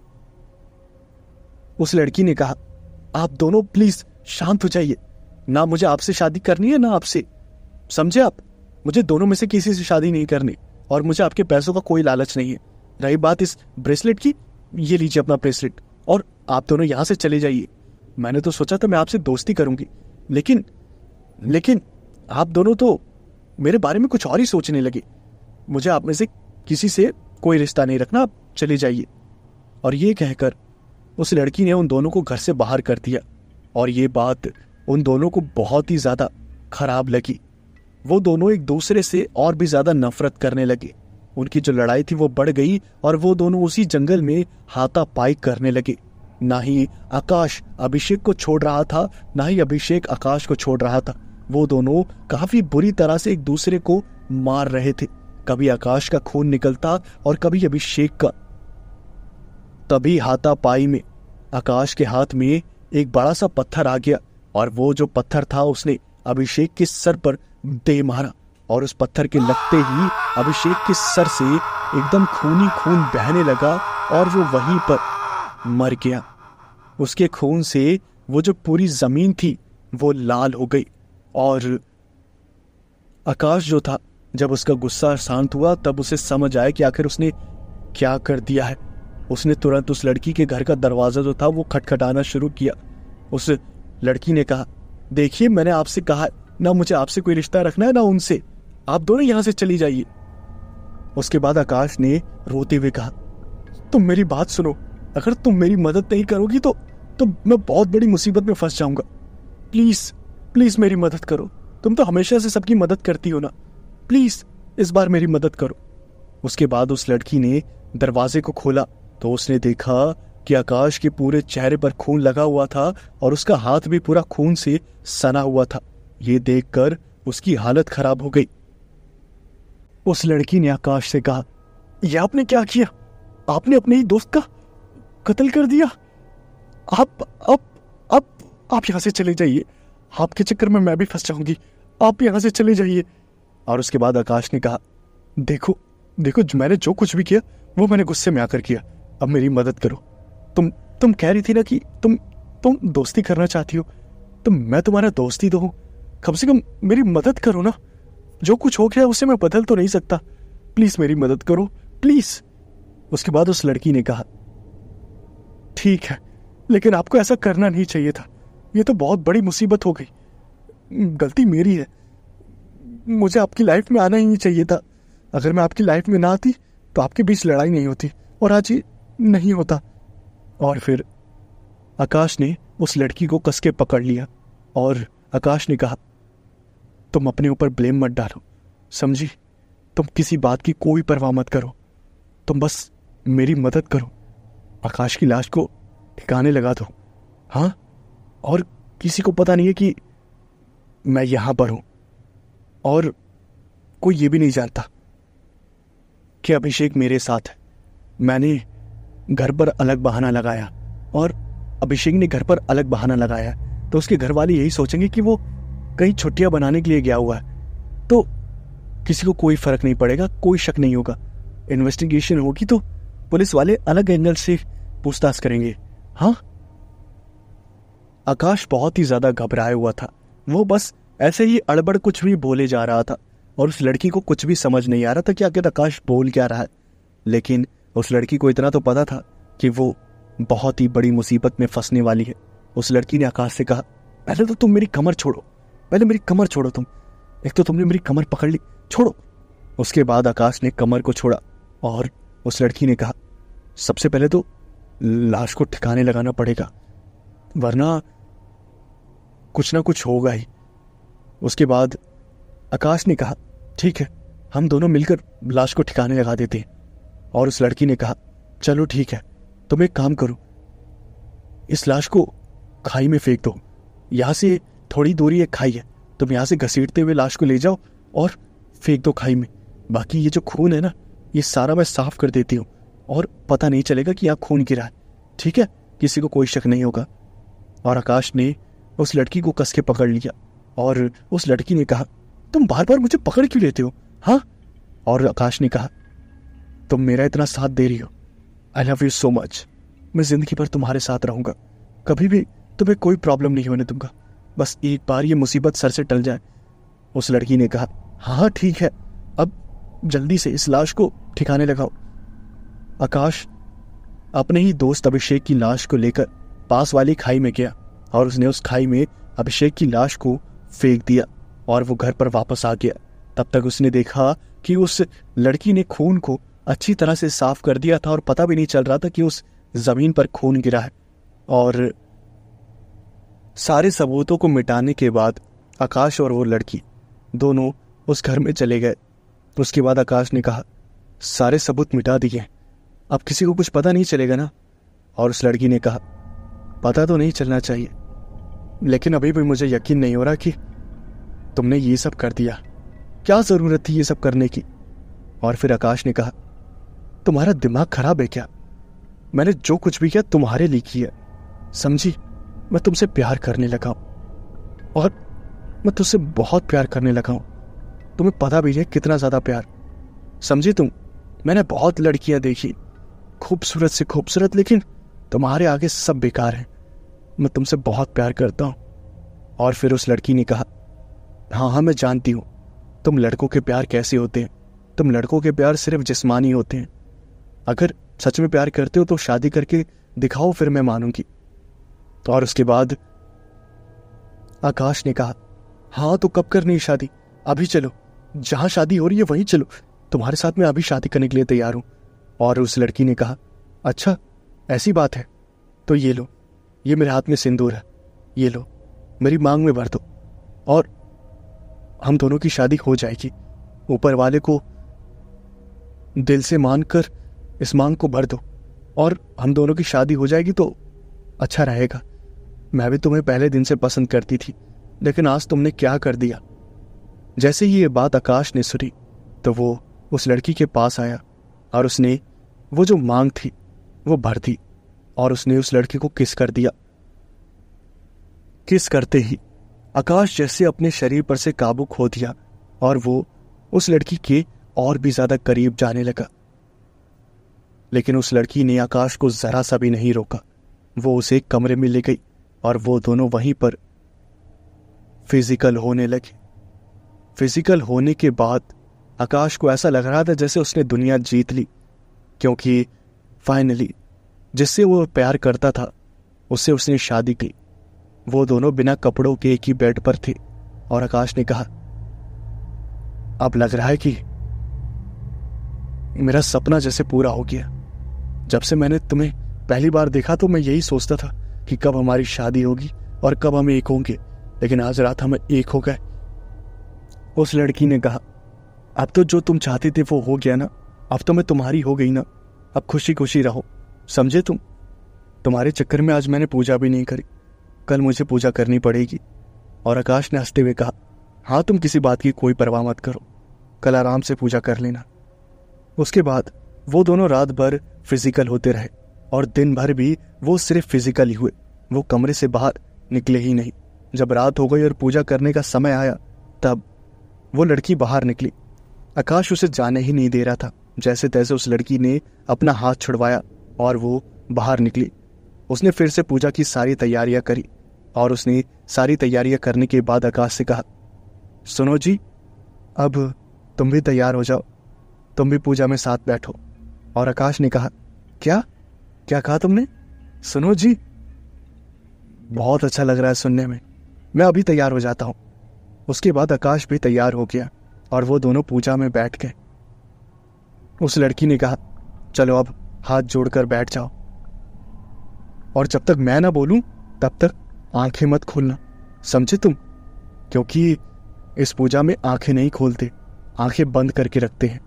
उस लड़की ने कहा, आप दोनों प्लीज शांत हो जाइए। ना मुझे आपसे शादी करनी है ना आपसे, समझे आप? मुझे दोनों में से किसी से शादी नहीं करनी और मुझे आपके पैसों का कोई लालच नहीं है। रही बात इस ब्रेसलेट की, ये लीजिए अपना ब्रेसलेट और आप दोनों यहां से चले जाइए। मैंने तो सोचा था मैं आपसे दोस्ती करूंगी, लेकिन आप दोनों तो मेरे बारे में कुछ और ही सोचने लगे। मुझे आप में से किसी से कोई रिश्ता नहीं रखना, आप चले जाइए। और ये कहकर उस लड़की ने उन दोनों को घर से बाहर कर दिया। और ये बात उन दोनों को बहुत ही ज्यादा खराब लगी। वो दोनों एक दूसरे से और भी ज्यादा नफरत करने लगे। उनकी जो लड़ाई थी वो बढ़ गई और वो दोनों उसी जंगल में हाथापाई करने लगे। ना ही आकाश अभिषेक को छोड़ रहा था, ना ही अभिषेक आकाश को छोड़ रहा था। वो दोनों काफी बुरी तरह से एक दूसरे को मार रहे थे। कभी आकाश का खून निकलता और कभी अभिषेक का। तभी हाथापाई में आकाश के हाथ में एक बड़ा सा पत्थर आ गया और वो जो पत्थर था उसने अभिषेक के सर पर दे मारा और उस पत्थर के लगते ही अभिषेक के सर से एकदम खूनी खून बहने लगा और वो वहीं पर मर गया। उसके खून से वो जो पूरी जमीन थी वो लाल हो गई। और आकाश जो था, जब उसका गुस्सा शांत हुआ तब उसे समझ आया कि आखिर उसने क्या कर दिया है। उसने तुरंत उस लड़की के घर का दरवाजा जो था वो खटखटाना शुरू किया। उस लड़की ने कहा, देखिए मैंने आपसे कहा ना मुझे आपसे कोई रिश्ता रखना है ना उनसे, आप दोनों यहां से चली जाइए। उसके बाद आकाश ने रोते हुए कहा, तुम मेरी बात सुनो, अगर तुम मेरी मदद नहीं करोगी तो मैं बहुत बड़ी मुसीबत में फंस जाऊंगा। प्लीज प्लीज मेरी मदद करो। तुम तो हमेशा से सबकी मदद करती हो ना, प्लीज इस बार मेरी मदद करो। उसके बाद उस लड़की ने दरवाजे को खोला तो उसने देखा कि आकाश के पूरे चेहरे पर खून लगा हुआ था और उसका हाथ भी पूरा खून से सना हुआ था। ये देखकर उसकी हालत खराब हो गई। उस लड़की ने आकाश से कहा, यह आपने क्या किया? आपने अपने ही दोस्त का कत्ल कर दिया। आप यहां से चले जाइए, आपके चक्कर में मैं भी फंस जाऊंगी, आप यहां से चले जाइए। और उसके बाद आकाश ने कहा, देखो मैंने जो कुछ भी किया वो मैंने गुस्से में आकर किया, अब मेरी मदद करो। तुम कह रही थी ना कि तुम दोस्ती करना चाहती हो, तो मैं तुम्हारा दोस्त ही तो हूं, कम से कम मेरी मदद करो ना। जो कुछ हो गया उसे मैं बदल तो नहीं सकता, प्लीज मेरी मदद करो प्लीज। उसके बाद उस लड़की ने कहा, ठीक है, लेकिन आपको ऐसा करना नहीं चाहिए था, ये तो बहुत बड़ी मुसीबत हो गई, गलती मेरी है, मुझे आपकी लाइफ में आना ही नहीं चाहिए था। अगर मैं आपकी लाइफ में ना आती तो आपके बीच लड़ाई नहीं होती और आज ये नहीं होता। और फिर आकाश ने उस लड़की को कस के पकड़ लिया और आकाश ने कहा, तुम अपने ऊपर ब्लेम मत डालो, समझी? तुम किसी बात की कोई परवाह मत करो, तुम बस मेरी मदद करो, आकाश की लाश को ठिकाने लगा दो। हाँ, और किसी को पता नहीं है कि मैं यहां पर हूं और कोई ये भी नहीं जानता कि अभिषेक मेरे साथ है। मैंने घर पर अलग बहाना लगाया और अभिषेक ने घर पर अलग बहाना लगाया, तो उसके घर वाले यही सोचेंगे कि वो कहीं छुट्टियां बनाने के लिए गया हुआ है, तो किसी को कोई फर्क नहीं पड़ेगा, कोई शक नहीं होगा। इन्वेस्टिगेशन होगी तो पुलिस वाले अलग एंगल से पूछताछ करेंगे। हाँ, आकाश बहुत ही ज्यादा घबराया हुआ था। वो बस ऐसे ही अड़बड़ कुछ भी बोले जा रहा था और उस लड़की को कुछ भी समझ नहीं आ रहा था कि आखिर आकाश बोल क्या रहा है। लेकिन उस लड़की को इतना तो पता था कि वो बहुत ही बड़ी मुसीबत में फंसने वाली है। उस लड़की ने आकाश से कहा, पहले तो तुम मेरी कमर छोड़ो, पहले मेरी कमर छोड़ो तुम, एक तो तुमने मेरी कमर पकड़ ली, छोड़ो। उसके बाद आकाश ने कमर को छोड़ा और उस लड़की ने कहा, सबसे पहले तो लाश को ठिकाने लगाना पड़ेगा, वरना कुछ ना कुछ होगा ही। उसके बाद आकाश ने कहा, ठीक है, हम दोनों मिलकर लाश को ठिकाने लगा देते हैं। और उस लड़की ने कहा, चलो ठीक है, तुम एक काम करो, इस लाश को खाई में फेंक दो। यहां से थोड़ी दूरी एक खाई है, तुम यहां से घसीटते हुए लाश को ले जाओ और फेंक दो खाई में। बाकी ये जो खून है ना, ये सारा मैं साफ कर देती हूँ और पता नहीं चलेगा कि यहाँ खून गिरा है, ठीक है? किसी को कोई शक नहीं होगा। और आकाश ने उस लड़की को कस के पकड़ लिया और उस लड़की ने कहा, तुम बार बार मुझे पकड़ क्यों लेते हो? हाँ। और आकाश ने कहा, तुम मेरा इतना साथ दे रही हो, I love you so much, मैं जिंदगी भर तुम्हारे साथ रहूंगा, कभी भी तुम्हें कोई प्रॉब्लम नहीं होने दूंगा, बस एक बार ये मुसीबत सर से टल जाए। उस लड़की ने कहा, हाँ ठीक है, अब जल्दी से इस लाश को ठिकाने लगाओ। आकाश अपने ही दोस्त अभिषेक की लाश को लेकर पास वाली खाई में गया और उसने उस खाई में अभिषेक की लाश को फेंक दिया और वो घर पर वापस आ गया। तब तक उसने देखा कि उस लड़की ने खून को अच्छी तरह से साफ कर दिया था और पता भी नहीं चल रहा था कि उस जमीन पर खून गिरा है। और सारे सबूतों को मिटाने के बाद आकाश और वो लड़की दोनों उस घर में चले गए। उसके बाद आकाश ने कहा, सारे सबूत मिटा दिए, अब किसी को कुछ पता नहीं चलेगा ना? और उस लड़की ने कहा, पता तो नहीं चलना चाहिए, लेकिन अभी भी मुझे यकीन नहीं हो रहा कि तुमने ये सब कर दिया, क्या जरूरत थी ये सब करने की? और फिर आकाश ने कहा, तुम्हारा दिमाग खराब है क्या? मैंने जो कुछ भी किया तुम्हारे लिए किया, समझी? मैं तुमसे प्यार करने लगा हूं और मैं तुझसे बहुत प्यार करने लगा हूं, तुम्हें पता भी है कितना ज्यादा प्यार, समझी तुम? मैंने बहुत लड़कियां देखी, खूबसूरत से खूबसूरत, लेकिन तुम्हारे आगे सब बेकार हैं, मैं तुमसे बहुत प्यार करता हूं। और फिर उस लड़की ने कहा, हाँ मैं जानती हूं तुम लड़कों के प्यार कैसे होते हैं, तुम लड़कों के प्यार सिर्फ जिस्मानी होते हैं, अगर सच में प्यार करते हो तो शादी करके दिखाओ, फिर मैं मानूंगी। तो और उसके बाद आकाश ने कहा, हाँ तो कब करनी है शादी? अभी चलो, जहां शादी हो रही है वहीं चलो, तुम्हारे साथ मैं अभी शादी करने के लिए तैयार हूं। और उस लड़की ने कहा, अच्छा ऐसी बात है, तो ये लो, ये मेरे हाथ में सिंदूर है, ये लो मेरी मांग में भर दो और हम दोनों की शादी हो जाएगी। ऊपर वाले को दिल से मानकर इस मांग को भर दो और हम दोनों की शादी हो जाएगी तो अच्छा रहेगा। मैं भी तुम्हें पहले दिन से पसंद करती थी, लेकिन आज तुमने क्या कर दिया। जैसे ही ये बात आकाश ने सुनी तो वो उस लड़की के पास आया और उसने वो जो मांग थी वो भर दी और उसने उस लड़की को किस कर दिया। किस करते ही आकाश जैसे अपने शरीर पर से काबू खो दिया और वो उस लड़की के और भी ज्यादा करीब जाने लगा। लेकिन उस लड़की ने आकाश को जरा सा भी नहीं रोका, वो उसे एक कमरे में ले गई और वो दोनों वहीं पर फिजिकल होने लगे। फिजिकल होने के बाद आकाश को ऐसा लग रहा था जैसे उसने दुनिया जीत ली, क्योंकि फाइनली जिससे वो प्यार करता था उससे उसने शादी की। वो दोनों बिना कपड़ों के एक ही बेड पर थे और आकाश ने कहा, अब लग रहा है कि मेरा सपना जैसे पूरा हो गया। जब से मैंने तुम्हें पहली बार देखा तो मैं यही सोचता था कि कब हमारी शादी होगी और कब हम एक होंगे, लेकिन आज रात हम एक हो गए। उस लड़की ने कहा, अब तो जो तुम चाहते थे वो हो गया ना, अब तो मैं तुम्हारी हो गई ना, अब खुशी खुशी रहो, समझे तुम? तुम्हारे चक्कर में आज मैंने पूजा भी नहीं करी, कल मुझे पूजा करनी पड़ेगी। और आकाश ने हंसते हुए कहा, हाँ तुम किसी बात की कोई परवाह मत करो, कल आराम से पूजा कर लेना। उसके बाद वो दोनों रात भर फिजिकल होते रहे और दिन भर भी वो सिर्फ फिजिकल ही हुए। वो कमरे से बाहर निकले ही नहीं। जब रात हो गई और पूजा करने का समय आया तब वो लड़की बाहर निकली। आकाश उसे जाने ही नहीं दे रहा था। जैसे तैसे उस लड़की ने अपना हाथ छुड़वाया और वो बाहर निकली। उसने फिर से पूजा की सारी तैयारियां करी और उसने सारी तैयारियां करने के बाद आकाश से कहा, सुनो जी, अब तुम भी तैयार हो जाओ, तुम भी पूजा में साथ बैठो। और आकाश ने कहा, क्या क्या कहा तुमने? सुनो जी, बहुत अच्छा लग रहा है सुनने में, मैं अभी तैयार हो जाता हूं। उसके बाद आकाश भी तैयार हो गया और वो दोनों पूजा में बैठ गए। उस लड़की ने कहा, चलो अब हाथ जोड़कर बैठ जाओ और जब तक मैं ना बोलूं तब तक आंखें मत खोलना, समझे तुम? क्योंकि इस पूजा में आंखें नहीं खोलते, आंखें बंद करके रखते हैं।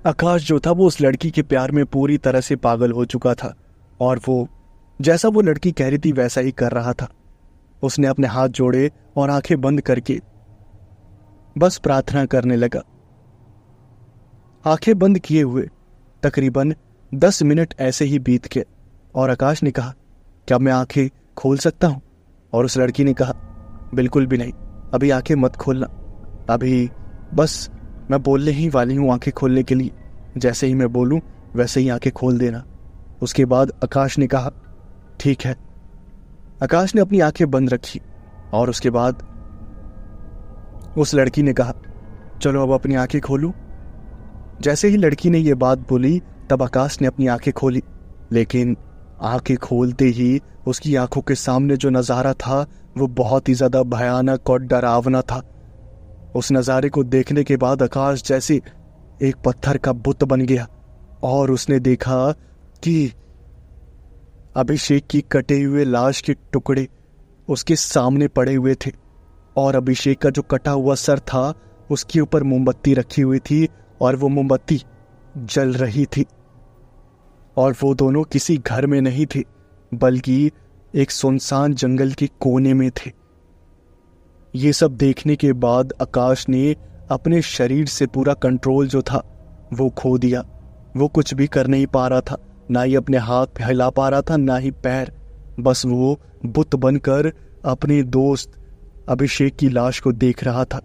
आकाश जो था वो उस लड़की के प्यार में पूरी तरह से पागल हो चुका था और वो जैसा वो लड़की कह रही थी वैसा ही कर रहा था। उसने अपने हाथ जोड़े और आंखें बंद करके बस प्रार्थना करने लगा। आंखें बंद किए हुए तकरीबन 10 मिनट ऐसे ही बीत गए और आकाश ने कहा, क्या मैं आंखें खोल सकता हूं? और उस लड़की ने कहा, बिल्कुल भी नहीं, अभी आंखें मत खोलना, अभी बस मैं बोलने ही वाली हूं आंखें खोलने के लिए, जैसे ही मैं बोलूं वैसे ही आंखें खोल देना। उसके बाद आकाश ने कहा, ठीक है। आकाश ने अपनी आंखें बंद रखी और उसके बाद उस लड़की ने कहा, चलो अब अपनी आंखें खोलो। जैसे ही लड़की ने यह बात बोली तब आकाश ने अपनी आंखें खोली, लेकिन आंखें खोलते ही उसकी आंखों के सामने जो नजारा था वो बहुत ही ज्यादा भयानक और डरावना था। उस नजारे को देखने के बाद आकाश जैसे एक पत्थर का बुत बन गया और उसने देखा कि अभिषेक की कटे हुए लाश के टुकड़े उसके सामने पड़े हुए थे और अभिषेक का जो कटा हुआ सर था उसके ऊपर मोमबत्ती रखी हुई थी और वो मोमबत्ती जल रही थी। और वो दोनों किसी घर में नहीं थे बल्कि एक सुनसान जंगल के कोने में थे। ये सब देखने के बाद आकाश ने अपने शरीर से पूरा कंट्रोल जो था वो खो दिया। वो कुछ भी कर नहीं पा रहा था, ना ही अपने हाथ हिला पा रहा था ना ही पैर। बस वो बुत बनकर अपने दोस्त अभिषेक की लाश को देख रहा था।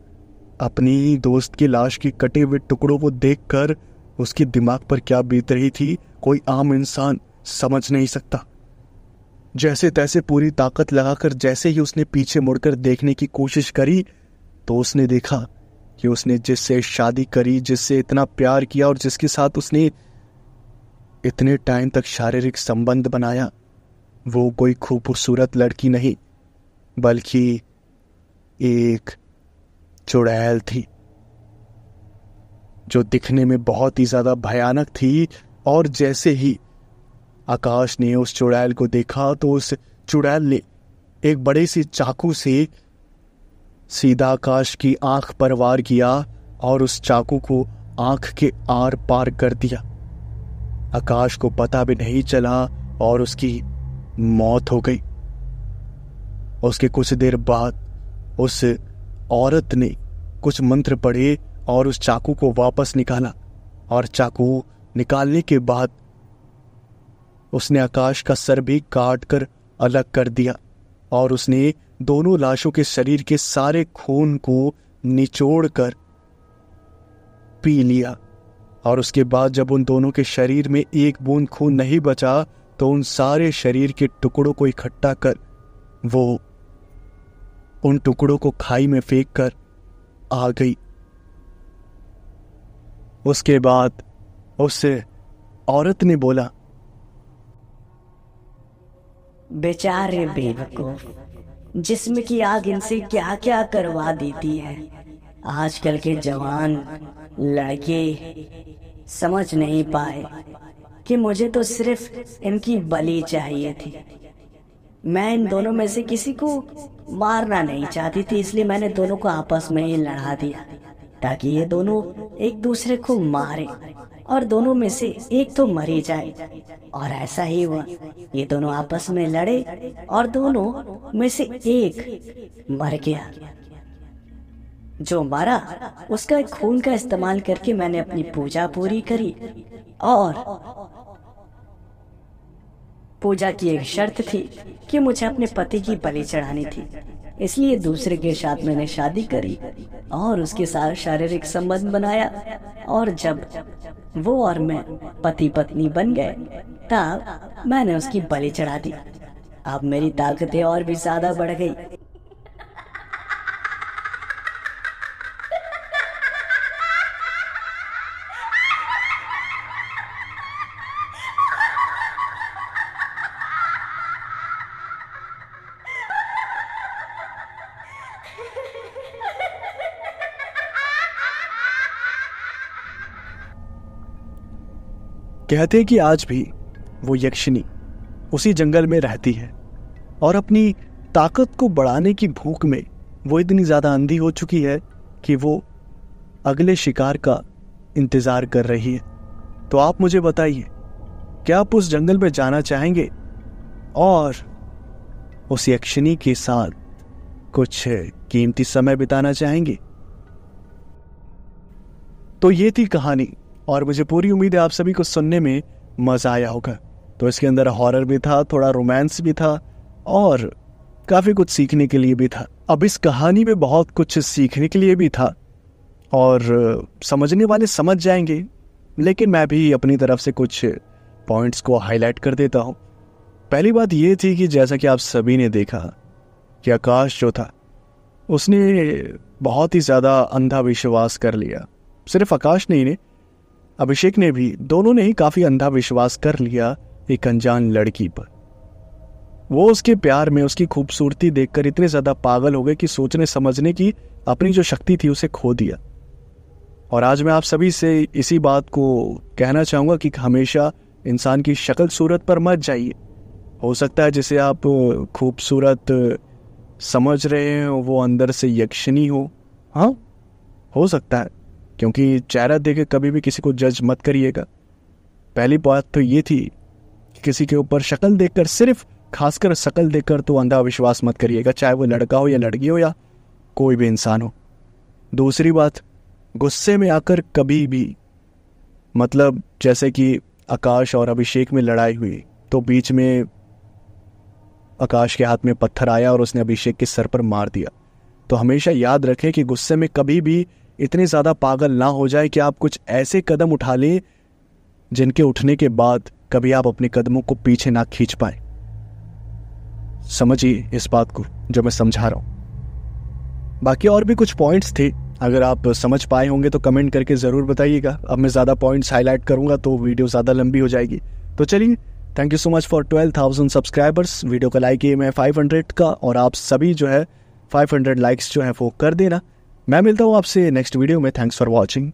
अपनी दोस्त की लाश के कटे हुए टुकड़ों को देखकर उसके दिमाग पर क्या बीत रही थी कोई आम इंसान समझ नहीं सकता। जैसे तैसे पूरी ताकत लगाकर जैसे ही उसने पीछे मुड़कर देखने की कोशिश करी तो उसने देखा कि उसने जिससे शादी करी, जिससे इतना प्यार किया और जिसके साथ उसने इतने टाइम तक शारीरिक संबंध बनाया, वो कोई खूबसूरत लड़की नहीं बल्कि एक चुड़ैल थी जो दिखने में बहुत ही ज्यादा भयानक थी। और जैसे ही आकाश ने उस चुड़ैल को देखा तो उस चुड़ैल ने एक बड़े से चाकू से सीधा आकाश की आंख पर वार किया और उस चाकू को आंख के आर पार कर दिया। आकाश को पता भी नहीं चला और उसकी मौत हो गई। उसके कुछ देर बाद उस औरत ने कुछ मंत्र पढ़े और उस चाकू को वापस निकाला और चाकू निकालने के बाद उसने आकाश का सर भी काट कर अलग कर दिया और उसने दोनों लाशों के शरीर के सारे खून को निचोड़ कर पी लिया। और उसके बाद जब उन दोनों के शरीर में एक बूंद खून नहीं बचा तो उन सारे शरीर के टुकड़ों को इकट्ठा कर वो उन टुकड़ों को खाई में फेंक कर आ गई। उसके बाद उस औरत ने बोला, बेचारे बेवकूफ, जिस्म की आग इनसे क्या क्या करवा देती है। आजकल के जवान लड़के समझ नहीं पाए कि मुझे तो सिर्फ इनकी बलि चाहिए थी। मैं इन दोनों में से किसी को मारना नहीं चाहती थी, इसलिए मैंने दोनों को आपस में ही लड़ा दिया ताकि ये दोनों एक दूसरे को मारे। और दोनों में से एक तो मर ही जाए। और ऐसा ही हुआ। ये दोनों आपस में लड़े और दोनों में से एक मर गया। जो मरा उसका खून का इस्तेमाल करके मैंने अपनी पूजा पूरी करी, और पूजा की एक शर्त थी कि मुझे अपने पति की बलि चढ़ानी थी। इसलिए दूसरे के साथ मैंने शादी करी और उसके साथ शारीरिक संबंध बनाया, और जब वो और मैं पति पत्नी बन गए तब मैंने उसकी बलि चढ़ा दी। अब मेरी ताकतें और भी ज्यादा बढ़ गई। कहते हैं कि आज भी वो यक्षिनी उसी जंगल में रहती है और अपनी ताकत को बढ़ाने की भूख में वो इतनी ज़्यादा अंधी हो चुकी है कि वो अगले शिकार का इंतज़ार कर रही है। तो आप मुझे बताइए, क्या आप उस जंगल में जाना चाहेंगे और उस यक्षिनी के साथ कुछ कीमती समय बिताना चाहेंगे? तो ये थी कहानी और मुझे पूरी उम्मीद है आप सभी को सुनने में मजा आया होगा। तो इसके अंदर हॉरर भी था, थोड़ा रोमांस भी था और काफी कुछ सीखने के लिए भी था। अब इस कहानी में बहुत कुछ सीखने के लिए भी था और समझने वाले समझ जाएंगे, लेकिन मैं भी अपनी तरफ से कुछ पॉइंट्स को हाईलाइट कर देता हूं। पहली बात ये थी कि जैसा कि आप सभी ने देखा कि आकाश जो था उसने बहुत ही ज्यादा अंधा विश्वास कर लिया। सिर्फ आकाश नहीं ने, अभिषेक ने भी, दोनों ने ही काफी अंधा विश्वास कर लिया एक अनजान लड़की पर। वो उसके प्यार में, उसकी खूबसूरती देखकर इतने ज्यादा पागल हो गए कि सोचने समझने की अपनी जो शक्ति थी उसे खो दिया। और आज मैं आप सभी से इसी बात को कहना चाहूंगा कि हमेशा इंसान की शक्ल सूरत पर मत जाइए। हो सकता है जिसे आप खूबसूरत समझ रहे हो वो अंदर से यक्षिनी हो। हाँ, हो सकता है, क्योंकि चेहरा देखे कभी भी किसी को जज मत करिएगा। पहली बात तो ये थी कि किसी के ऊपर शक्ल देखकर, सिर्फ खासकर शक्ल देखकर तो अंधा विश्वास मत करिएगा, चाहे वो लड़का हो या लड़की हो या कोई भी इंसान हो। दूसरी बात, गुस्से में आकर कभी भी, मतलब जैसे कि आकाश और अभिषेक में लड़ाई हुई तो बीच में आकाश के हाथ में पत्थर आया और उसने अभिषेक के सर पर मार दिया। तो हमेशा याद रखें कि गुस्से में कभी भी इतने ज़्यादा पागल ना हो जाए कि आप कुछ ऐसे कदम उठा लें जिनके उठने के बाद कभी आप अपने कदमों को पीछे ना खींच पाए। समझिए इस बात को जो मैं समझा रहा हूं। बाकी और भी कुछ पॉइंट्स थे, अगर आप समझ पाए होंगे तो कमेंट करके ज़रूर बताइएगा। अब मैं ज़्यादा पॉइंट्स हाईलाइट करूंगा तो वीडियो ज़्यादा लंबी हो जाएगी। तो चलिए, thank you so much for 12,000 subscribers. Video का लाइक है मैं 500 का, और आप सभी जो है 500 लाइक्स जो है वो कर देना। मैं मिलता हूँ आपसे नेक्स्ट वीडियो में। Thanks for watching.